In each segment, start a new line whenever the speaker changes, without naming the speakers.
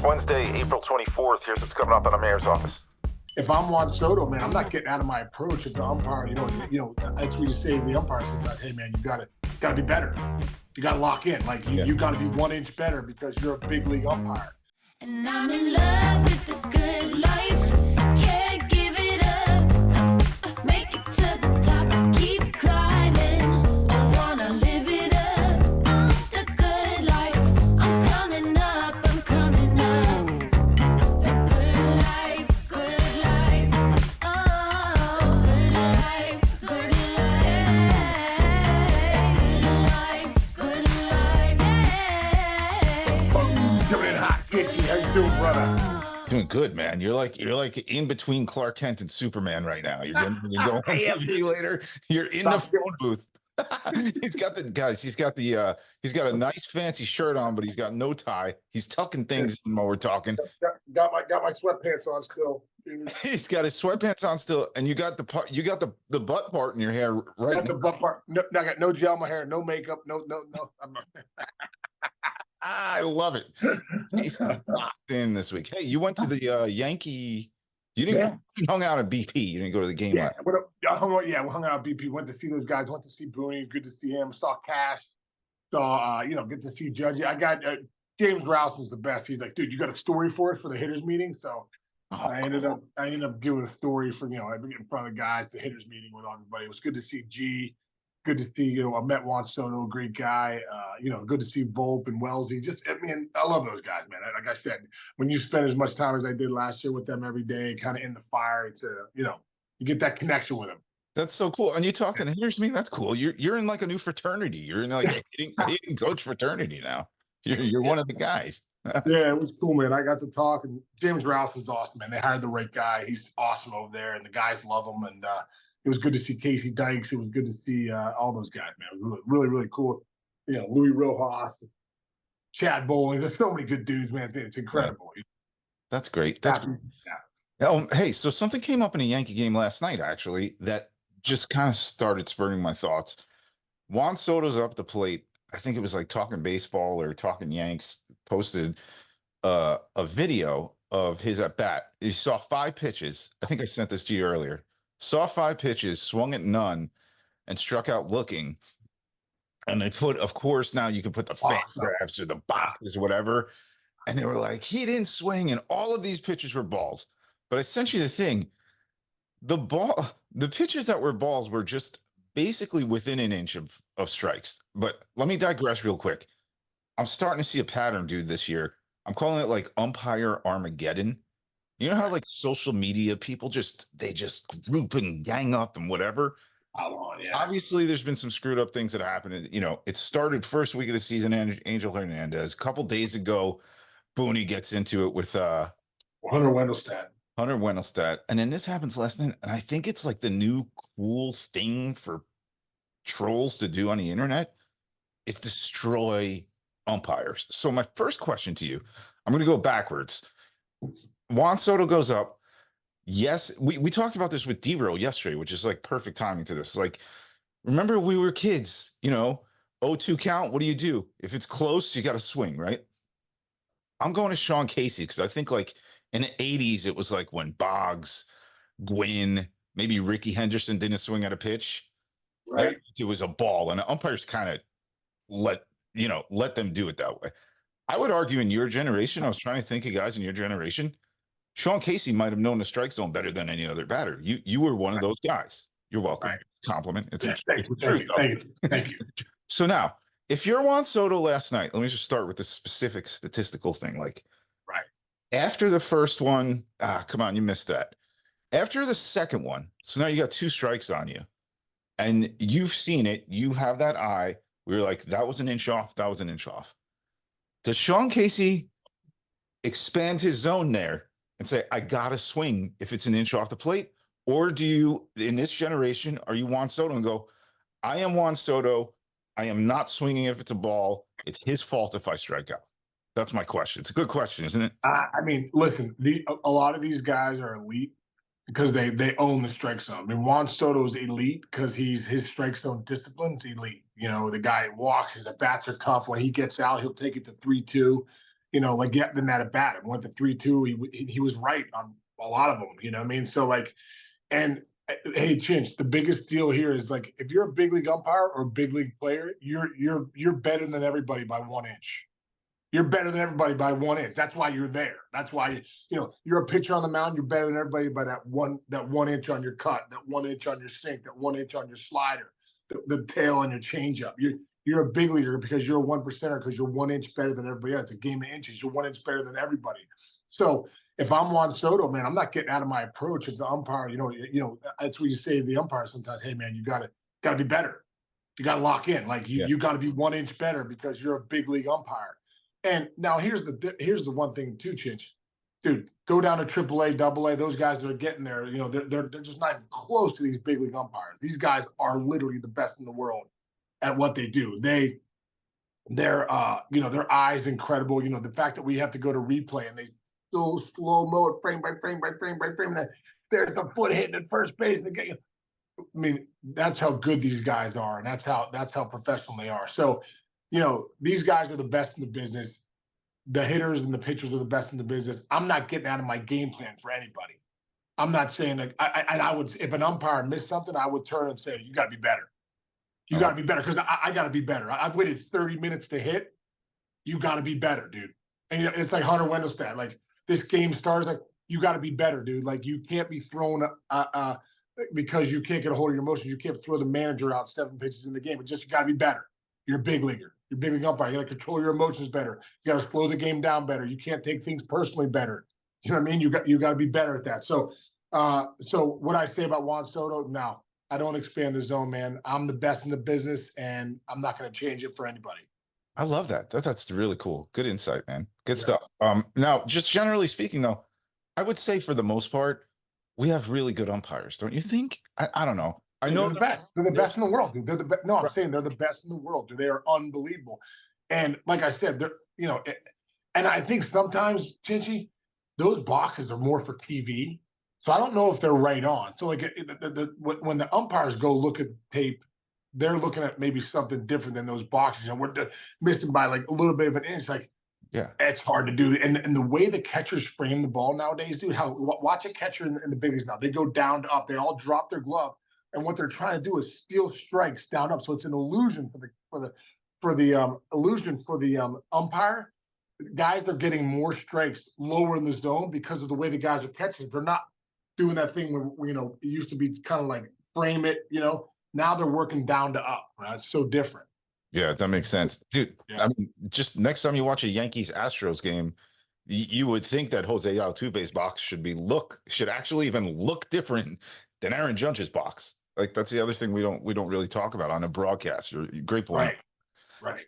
It's Wednesday, April 24th. Here's what's coming up in the mayor's office.
If I'm Juan Soto, man, I'm not getting out of my approach as the umpire. That's what you say to the umpire sometimes. Hey, man, you gotta be better. You gotta lock in. Like you gotta be 1 inch better because you're a big league umpire.
And I'm in love with the good life. Can't give it up. Make it to the top. Keep climbing. I wanna live it up. The good life. I'm coming up. I'm coming up. The good life. Good life. Oh, good life. Good life. Good life. Good life.
Coming in hot, Kitty. How you doing, brother?
Doing good, man. You're like in between Clark Kent and Superman right now. You're going on TV later. You're in the phone booth. He's got a nice fancy shirt on, but he's got no tie. He's tucking things in while we're talking.
Got my sweatpants on still.
He's got his sweatpants on still, and you got the butt part in your hair right
Got
now.
the butt part. No, I got no gel in my hair, no makeup, no.
I love it. He's locked in this week. Hey, you went to the Yankee. You didn't you hung out at BP. You didn't go to the game.
Yeah, we hung out at BP. Went to see those guys. Went to see Booney. Good to see him. Saw Cash. Saw good to see Judgy. I got James Rouse is the best. He's like, dude, you got a story for us for the hitters meeting? So I ended up giving a story for in front of the guys, the hitters meeting with everybody. It was good to see G. Good to see, I met Juan Soto, great guy. Good to see Volpe and Wellesley. I love those guys, man. Like I said, when you spend as much time as I did last year with them every day, kind of in the fire, you get that connection with them.
That's so cool. And you talking hitters meeting? That's cool. You're in like a new fraternity. You're in like a hitting coach fraternity now. You're one of the guys.
Yeah, it was cool, man. I got to talk, and James Rouse is awesome, man. They hired the right guy. He's awesome over there, and the guys love him. And it was good to see Casey Dykes. It was good to see all those guys, man. It was really, really cool. Louis Rojas, Chad Bowling. There's so many good dudes, man. It's incredible.
Yeah. That's great. That's great. Yeah. Hey, so something came up in a Yankee game last night, actually, that just kind of started spurring my thoughts. Juan Soto's up the plate. I think it was like Talking Baseball or Talking Yanks posted a video of his at bat. He saw 5 pitches. I think I sent this to you earlier. Saw 5 pitches, swung at none, and struck out looking. And they put, of course, now you can put the Fangraphs or the boxes or whatever. And they were like, he didn't swing, and all of these pitches were balls. But I sent you the thing. The pitches that were balls were just basically within an inch of strikes. But let me digress real quick. I'm starting to see a pattern, dude, this year. I'm calling it like Umpire Armageddon. You know how like social media people they just group and gang up and whatever. Obviously, there's been some screwed up things that happened. It started first week of the season. Angel Hernandez. A couple days ago, Booney gets into it with
Hunter Wendelstedt.
And then this happens last night. And I think it's like the new cool thing for trolls to do on the internet is destroy umpires. So my first question to you, I'm going to go backwards. Juan Soto goes up. Yes, we talked about this with D-Row yesterday, which is like perfect timing to this. Like, remember we were kids, 0-2 count. What do? If it's close, you got to swing, right? I'm going to Sean Casey because I think like in the 80s, it was like when Boggs, Gwynn, maybe Ricky Henderson didn't swing at a pitch.
Right.
It was a ball, and the umpires kind of let them do it that way. I would argue in your generation, I was trying to think of guys in your generation, Sean Casey might have known the strike zone better than any other batter. You were one of those guys. You're welcome.
Right.
Compliment.
Thank you.
So now, if you're Juan Soto last night, let me just start with this specific statistical thing. Like,
right
after the first one, come on, you missed that. After the second one, so now you got 2 strikes on you, and you've seen it. You have that eye. We were like, that was an inch off. That was an inch off. Does Sean Casey expand his zone there and say, I got to swing if it's an inch off the plate? Or do you, in this generation, are you Juan Soto and go, I am Juan Soto. I am not swinging if it's a ball. It's his fault if I strike out. That's my question. It's a good question, isn't it?
Listen, a lot of these guys are elite because they own the strike zone. Juan Soto's elite because his strike zone discipline's elite. The guy walks, his bats are tough. When he gets out, he'll take it to 3-2. like getting that at bat. It went to 3-2. He was right on a lot of them. You know what I mean? So like, and hey, Chinch, the biggest deal here is like if you're a big league umpire or a big league player, you're better than everybody by 1 inch. You're better than everybody by 1 inch. That's why you're there. That's why you're a pitcher on the mound. You're better than everybody by that 1 inch on your cut, that 1 inch on your sink, that 1 inch on your slider, the tail on your changeup. You're a big leaguer because you're a 1%er because you're 1 inch better than everybody else. It's a game of inches. You're 1 inch better than everybody. So if I'm Juan Soto, man, I'm not getting out of my approach as the umpire. That's what you say to the umpire sometimes. Hey, man, you gotta be better. You gotta lock in. Like you gotta be 1 inch better because you're a big league umpire. And now here's the one thing too, Chinch. Dude, go down to AAA, AA. Those guys that are getting there, they're just not even close to these big league umpires. These guys are literally the best in the world at what they do. Their eyes incredible. The fact that we have to go to replay and they so slow-mo it frame by frame by frame by frame. That there's the foot hitting at first base. I mean, that's how good these guys are, and that's how professional they are. So, these guys are the best in the business. The hitters and the pitchers are the best in the business. I'm not getting out of my game plan for anybody. I'm not saying like I would, if an umpire missed something, I would turn and say, you got to be better. You got to be better because I got to be better. I've waited 30 minutes to hit. You got to be better, dude. And it's like Hunter Wendelstedt. Like this game starts, like you got to be better, dude. Like you can't be thrown because you can't get a hold of your emotions. You can't throw the manager out 7 pitches in the game. It's just you got to be better. You're a big leaguer. You're a big league umpire. You got to control your emotions better. You got to slow the game down better. You can't take things personally better. You know what I mean? You got to be better at that. So what I say about Juan Soto, no, I don't expand the zone, man. I'm the best in the business, and I'm not going to change it for anybody.
I love that. That's really cool. Good insight, man. Good stuff. Now, just generally speaking, though, I would say for the most part, we have really good umpires, don't you think? I don't know. I know
they're the best. They're the best in the world, dude. They're the best. No, I'm saying they're the best in the world, dude. They are unbelievable. And like I said, they're and I think sometimes, Chinchy, those boxes are more for TV. So I don't know if they're right on. So like when the umpires go look at the tape, they're looking at maybe something different than those boxes, and we're missing by like a little bit of an inch. Like, yeah, it's hard to do. And the way the catchers frame the ball nowadays, dude. Watch a catcher in the big leagues now. They go down to up. They all drop their glove, and what they're trying to do is steal strikes down up. So it's an illusion for the umpire. Guys are getting more strikes lower in the zone because of the way the guys are catching. They're not doing that thing where it used to be kind of like frame it. Now they're working down to up. Right? It's so different.
Yeah, that makes sense, dude. Yeah. I mean, just next time you watch a Yankees Astros game, you would think that Jose Altuve's box should actually even look different than Aaron Judge's box. Like that's the other thing we don't really talk about on a broadcast. You're great point.
Right.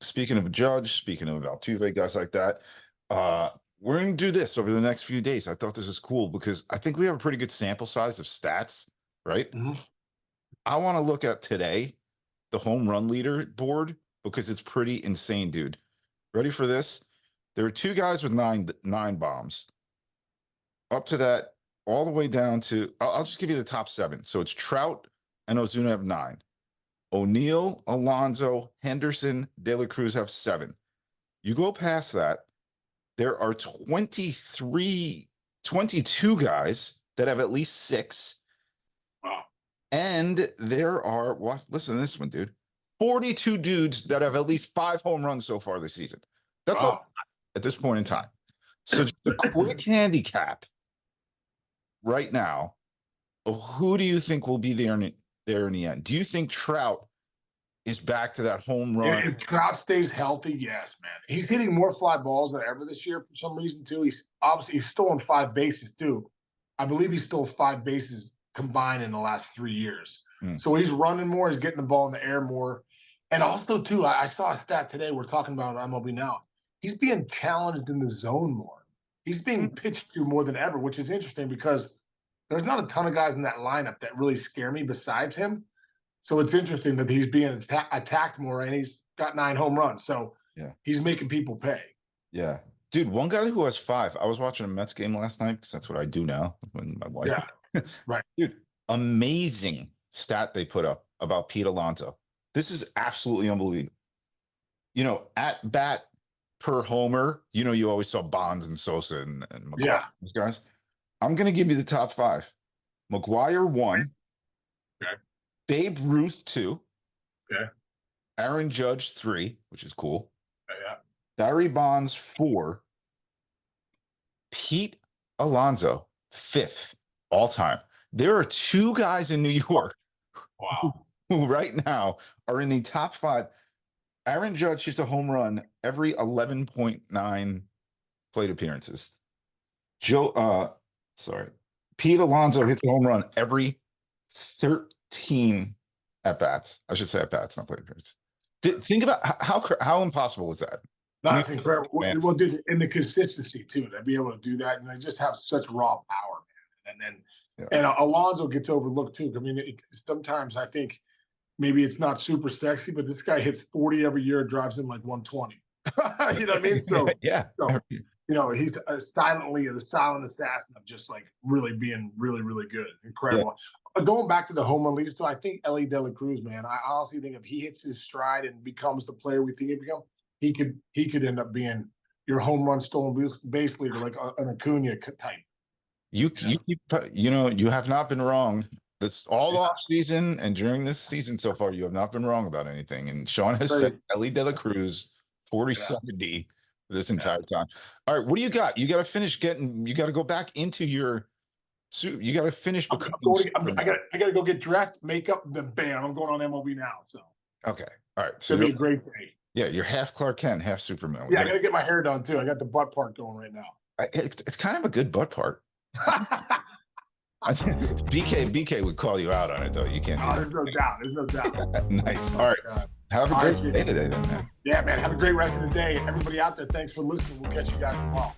Speaking of Judge, speaking of Altuve, guys like that, we're going to do this over the next few days. I thought this is cool because I think we have a pretty good sample size of stats, right? Mm-hmm. I want to look at today, the home run leader board, because it's pretty insane, dude. Ready for this? There are 2 guys with nine bombs. Up to that, all the way down to, I'll just give you the top 7. So it's Trout and Ozuna have 9. O'Neill, Alonso, Henderson, De La Cruz have 7. You go past that, there are 22 guys that have at least 6.
Wow.
And there are, listen to this one, dude, 42 dudes that have at least 5 home runs so far this season. That's a lot at this point in time. So just a quick handicap right now of who do you think will be there in the end? Do you think Trout is back to that home run?
If Trout stays healthy, yes, man. He's hitting more fly balls than ever this year for some reason, too. He's stolen 5 bases, too. I believe he stole 5 bases combined in the last 3 years. So he's running more. He's getting the ball in the air more. And also, too, I saw a stat today. We're talking about MLB Now. He's being challenged in the zone more. He's being pitched to more than ever, which is interesting because there's not a ton of guys in that lineup that really scare me besides him. So it's interesting that he's being attacked more, and he's got 9 home runs. So he's making people pay.
Yeah. Dude, one guy who has 5. I was watching a Mets game last night because that's what I do now when my wife.
Yeah, right.
Dude, amazing stat they put up about Pete Alonso. This is absolutely unbelievable. At bat per homer. You know, you always saw Bonds and Sosa and McGwire,
Yeah.
those guys. I'm going to give you the top 5. McGwire 1.
Okay.
Babe Ruth 2.
Okay.
Aaron Judge 3, which is cool.
Yeah.
Barry Bonds 4. Pete Alonso 5th all time. There are 2 guys in New York
Wow.
who right now are in the top 5. Aaron Judge hits a home run every 11.9 plate appearances. Pete Alonso hits a home run every 13 at bats. I should say at bats, not plate appearances. Think about how impossible is that?
That's incredible.
Man.
Well, dude, and the consistency too, to be able to do that, and they just have such raw power, man. And then, and Alonso gets overlooked too. I mean, sometimes I think maybe it's not super sexy, but this guy hits 40 every year, drives in like 120. You know what I mean? So
yeah.
So, you know, he's silently the silent assassin of just like really being really, really good, incredible. But going back to the home run leaders, too, I think Ellie De La Cruz, man, I honestly think if he hits his stride and becomes the player we think he become, he could end up being your home run stolen base leader, like an Acuna type.
You know, you have not been wrong. That's all off season and during this season so far. You have not been wrong about anything. And Sean has said Ellie De La Cruz 40-70 this entire time. All right, what do you got? You got to finish getting. You got to go back into your suit. You got to finish.
I got to go get dressed, makeup, then bam, I'm going on MLB now. So
okay, all right. So
it's gonna be a great day.
Yeah, you're half Clark Kent, half Superman.
Yeah, I got to get my hair done too. I got the butt part going right now.
It's kind of a good butt part. BK would call you out on it though. You can't.
There's no doubt. There's no doubt.
Nice. All right. Have a great day today, then, man.
Yeah, man. Have a great rest of the day. Everybody out there, thanks for listening. We'll catch you guys tomorrow.